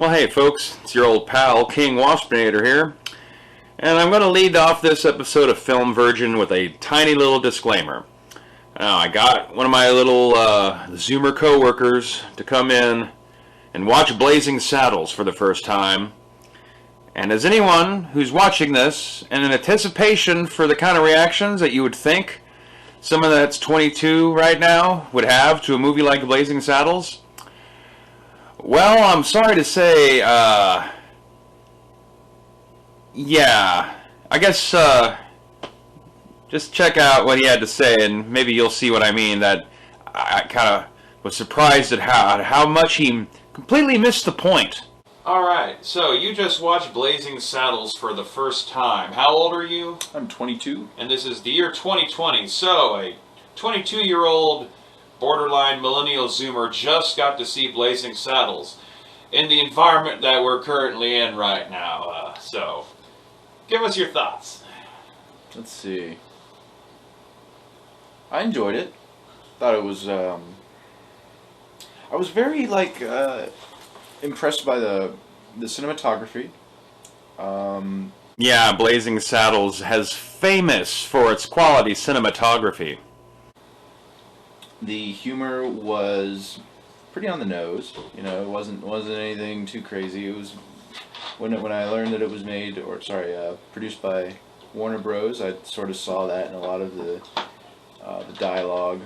Well, hey folks, it's your old pal King Waspinator here, and I'm going to lead off this episode of Film Virgin with a tiny little disclaimer. Now, I got one of my little Zoomer co-workers to come in and watch Blazing Saddles for the first time, and as anyone who's watching this, and in anticipation for the kind of reactions that you would think someone that's 22 right now would have to a movie like Blazing Saddles, well, I'm sorry to say, yeah, I guess, just check out what he had to say, and maybe you'll see what I mean, that I kind of was surprised at how much he completely missed the point. Alright, so you just watched Blazing Saddles for the first time. How old are you? I'm 22. And this is the year 2020, so a 22-year-old borderline millennial Zoomer just got to see Blazing Saddles in the environment that we're currently in right now. So, give us your thoughts. Let's see. I enjoyed it. Thought it was, I was very, impressed by the cinematography. Yeah, Blazing Saddles has famous for its quality cinematography. The humor was pretty on the nose. You know, it wasn't anything too crazy. It was when I learned that it was produced by Warner Bros. I sort of saw that in a lot of the dialogue.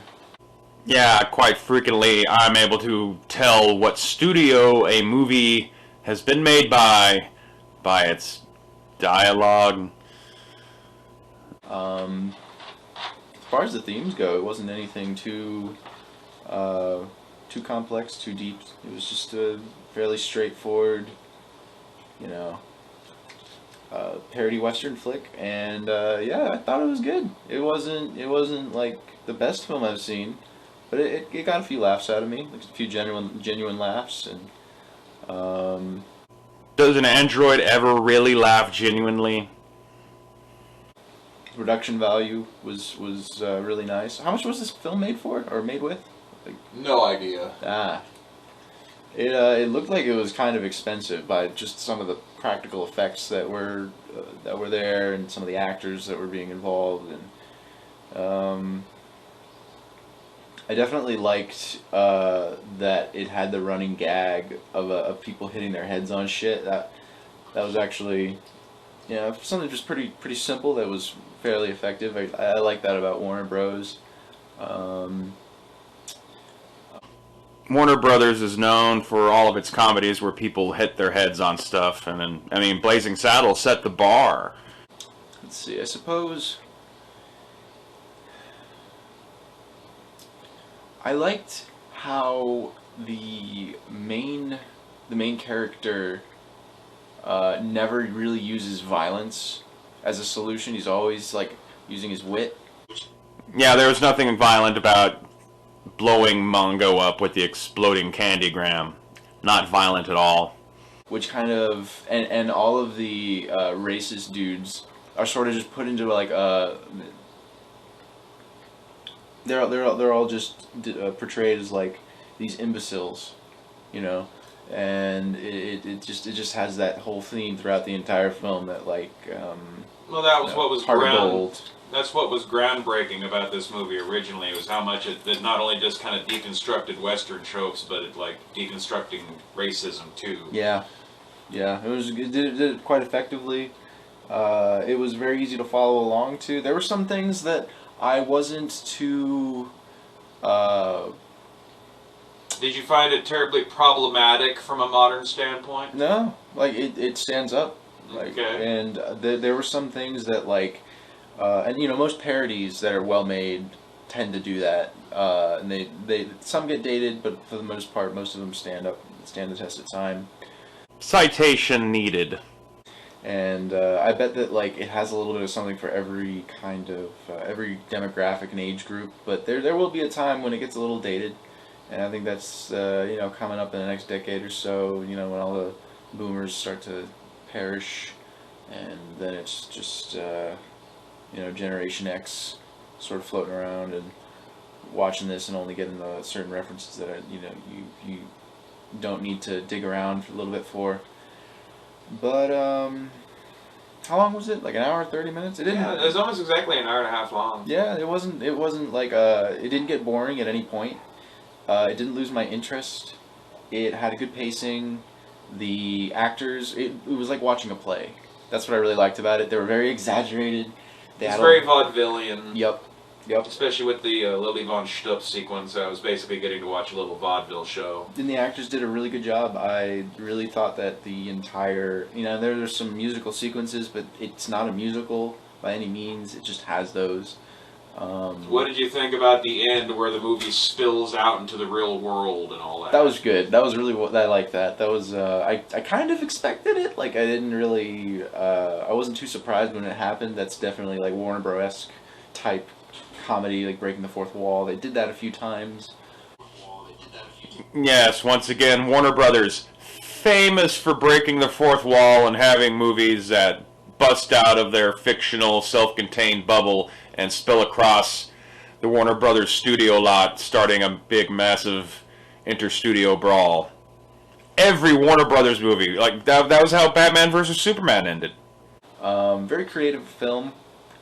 Yeah, quite frequently I'm able to tell what studio a movie has been made by its dialogue. As far as the themes go, it wasn't anything too complex, too deep. It was just a fairly straightforward, parody western flick, and yeah, I thought it was good. It wasn't like the best film I've seen, but it got a few laughs out of me, like a few genuine laughs, and Does an android ever really laugh genuinely? production value was really nice. How much was this film made for, or made with? No idea. It looked like it was kind of expensive by just some of the practical effects that were there, and some of the actors that were being involved, and I definitely liked that it had the running gag of people hitting their heads on shit. That was actually, something just pretty simple that was fairly effective. I like that about Warner Bros. Warner Brothers is known for all of its comedies where people hit their heads on stuff, and then, I mean, Blazing Saddles set the bar. Let's see, I suppose I liked how the main character never really uses violence as a solution. He's always like using his wit. Yeah, there was nothing violent about blowing Mongo up with the exploding candygram. Not violent at all. Which kind of, and all of the racist dudes are sort of just put into like they're all just portrayed as like these imbeciles, and it just has that whole theme throughout the entire film that Well, that was what was heart of gold. That's what was groundbreaking about this movie originally, was how much it not only just kind of deconstructed Western tropes, but it like deconstructing racism too. Yeah, it did it quite effectively. It was very easy to follow along to. There were some things that I wasn't too. Did you find it terribly problematic from a modern standpoint? No, like it stands up. Okay. And there were some things that and most parodies that are well made tend to do that. And they some get dated, but for the most part, most of them stand the test of time. Citation needed. And I bet that it has a little bit of something for every kind of every demographic and age group. But there will be a time when it gets a little dated, and I think that's coming up in the next decade or so. When all the boomers start to perish, and then it's just Generation X sort of floating around and watching this and only getting the certain references that you don't need to dig around a little bit for. But how long was it? Like an hour, 30 minutes? It didn't. Yeah, it was almost exactly an hour and a half long. Yeah, it wasn't. It wasn't like it didn't get boring at any point. It didn't lose my interest. It had a good pacing. The actors, it was like watching a play. That's what I really liked about it. They were very exaggerated. They It's had very vaudevillian. Yep. Especially with the Lily Von Stutz sequence, I was basically getting to watch a little vaudeville show. And the actors did a really good job. I really thought that the entire, there's some musical sequences, but it's not a musical by any means. It just has those. What did you think about the end where the movie spills out into the real world and all that? That was good. That was really what I liked. That was I kind of expected it. Like I didn't really I wasn't too surprised when it happened. That's definitely like Warner Bros. Type comedy, like breaking the fourth wall. They did that a few times. Yes, once again, Warner Brothers, famous for breaking the fourth wall and having movies that bust out of their fictional, self-contained bubble and spill across the Warner Brothers studio lot, starting a big, massive inter-studio brawl. Every Warner Brothers movie, like that was how Batman vs. Superman ended. Very creative film,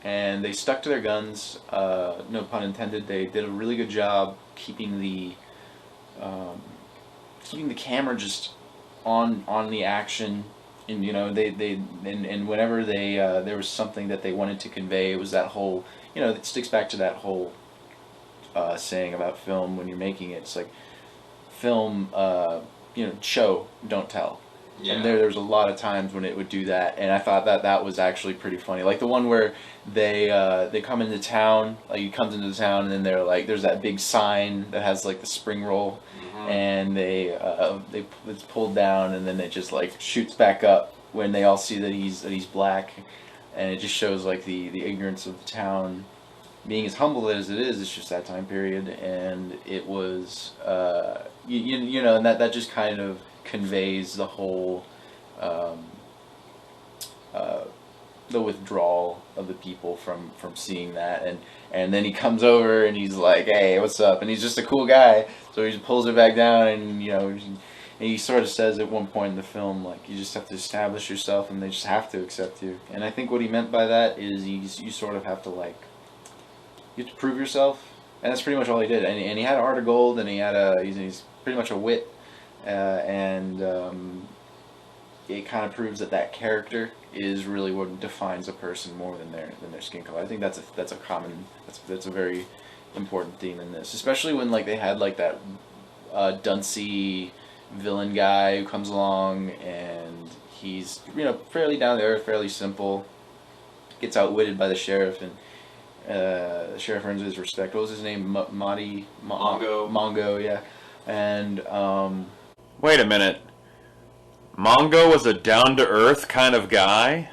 and they stuck to their guns. No pun intended. They did a really good job keeping the camera just on the action. And and whenever there was something that they wanted to convey, it was that whole, it sticks back to that whole saying about film when you're making it. It's like film, show, don't tell. Yeah. And there's a lot of times when it would do that, and I thought that was actually pretty funny. Like the one where they come into town, like he comes into the town, and then they're like, there's that big sign that has like the spring roll, and it's pulled down, and then it just like shoots back up when they all see that he's black, and it just shows like the ignorance of the town, being as humble as it is. It's just that time period, and it was and that just kind of conveys the whole the withdrawal of the people from seeing that, and then he comes over and he's like, hey, what's up, and he's just a cool guy, so he just pulls it back down, and and he sort of says at one point in the film, like, you just have to establish yourself and they just have to accept you. And I think what he meant by that is you sort of have to, like, you have to prove yourself, and that's pretty much all he did. And he had a heart of gold, and he's pretty much a wit, and it kind of proves that character is really what defines a person more than their skin color. I think that's a very important theme in this, especially when like they had like that duncy villain guy who comes along, and he's fairly down to earth, fairly simple, gets outwitted by the sheriff, and the sheriff earns his respect. What was his name? Mongo. Mongo, yeah. And wait a minute. Mongo was a down-to-earth kind of guy?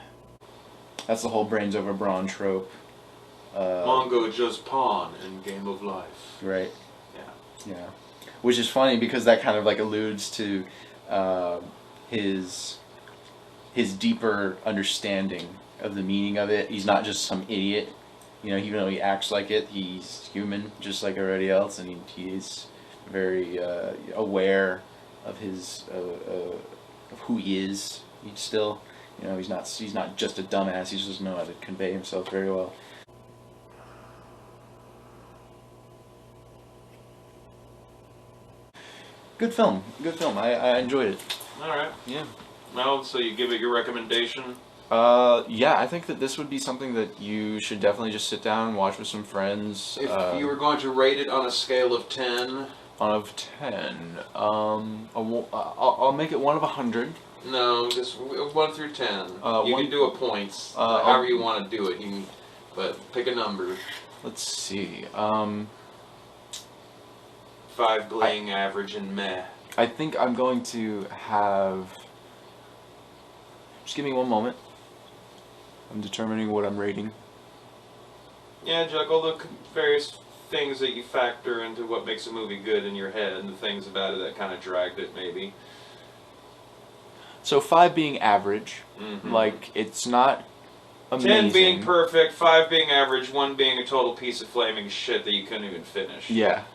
That's the whole brains over brawn trope. Mongo just pawn in Game of Life. Right. Yeah. Which is funny because that kind of like alludes to his deeper understanding of the meaning of it. He's not just some idiot. Even though he acts like it, he's human just like everybody else, and he is very aware of his of who he is. He's still, he's not just a dumbass. He just doesn't know how to convey himself very well. Good film. I enjoyed it. All right. Yeah. Well, so you give it your recommendation? Yeah, I think that this would be something that you should definitely just sit down and watch with some friends. If you were going to rate it on a scale of 10? Of 10, I'll make it 1 of 100. No, just 1 through 10. You can do a points, however you want to do it. But pick a number. Let's see. 5 being average and meh. I think I'm going to have. Just give me one moment. I'm determining what I'm rating. Yeah, juggle the various things that you factor into what makes a movie good in your head, and the things about it that kind of dragged it, maybe. So 5 being average, like it's not amazing. 10 being perfect, 5 being average, 1 being a total piece of flaming shit that you couldn't even finish. Yeah.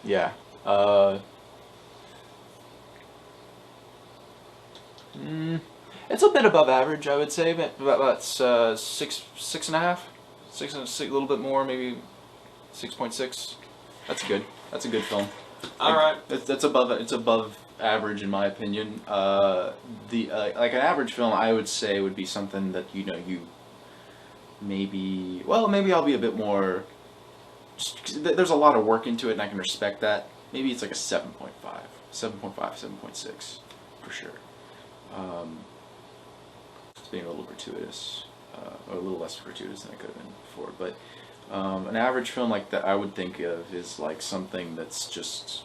It's a bit above average, I would say. About six and a half, a little bit more, maybe 6.6. That's good. That's a good film. All right. That's above. It's above average in my opinion. Like an average film, I would say would be something that you maybe. Well, maybe I'll be a bit more. There's a lot of work into it, and I can respect that. Maybe it's like a 7.5, 7.6 for sure. It's being a little gratuitous, or a little less gratuitous than it could have been before. But an average film like that I would think of is like something that's just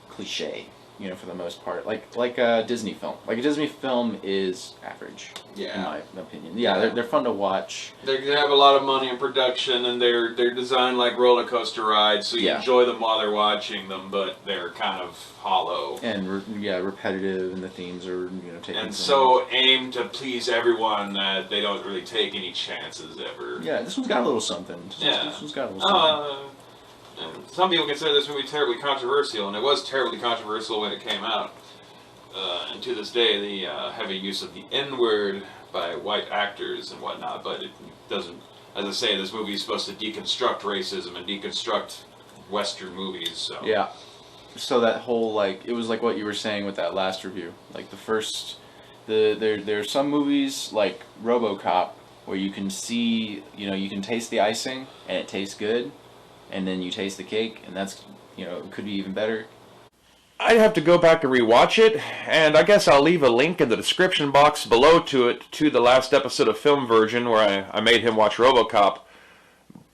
cliche, for the most part. Like a Disney film. Like a Disney film is average, in my opinion. Yeah, they're fun to watch. They have a lot of money in production, and they're designed like roller coaster rides, so you enjoy them while they're watching them, but they're kind of hollow. And repetitive, and the themes are taken. And so aimed to please everyone that they don't really take any chances ever. Yeah, this one's got a little something. This one's got a little something. Some people consider this movie terribly controversial, and it was terribly controversial when it came out. And to this day, the heavy use of the N-word by white actors and whatnot, but it doesn't. As I say, this movie is supposed to deconstruct racism and deconstruct Western movies. So yeah. So that whole it was like what you were saying with that last review. Like there's some movies like RoboCop where you can see, you can taste the icing and it tastes good. And then you taste the cake, and that's, it could be even better. I'd have to go back and rewatch it, and I guess I'll leave a link in the description box below to the last episode of Film Virgin where I made him watch RoboCop.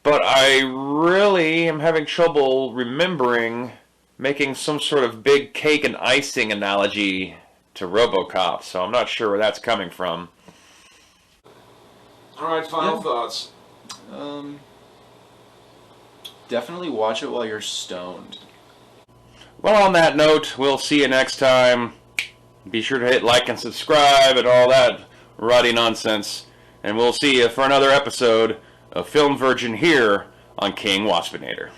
But I really am having trouble remembering making some sort of big cake and icing analogy to RoboCop, so I'm not sure where that's coming from. All right, final thoughts. Definitely watch it while you're stoned. Well, on that note, we'll see you next time. Be sure to hit like and subscribe and all that ruddy nonsense. And we'll see you for another episode of Film Virgin here on King Waspinator.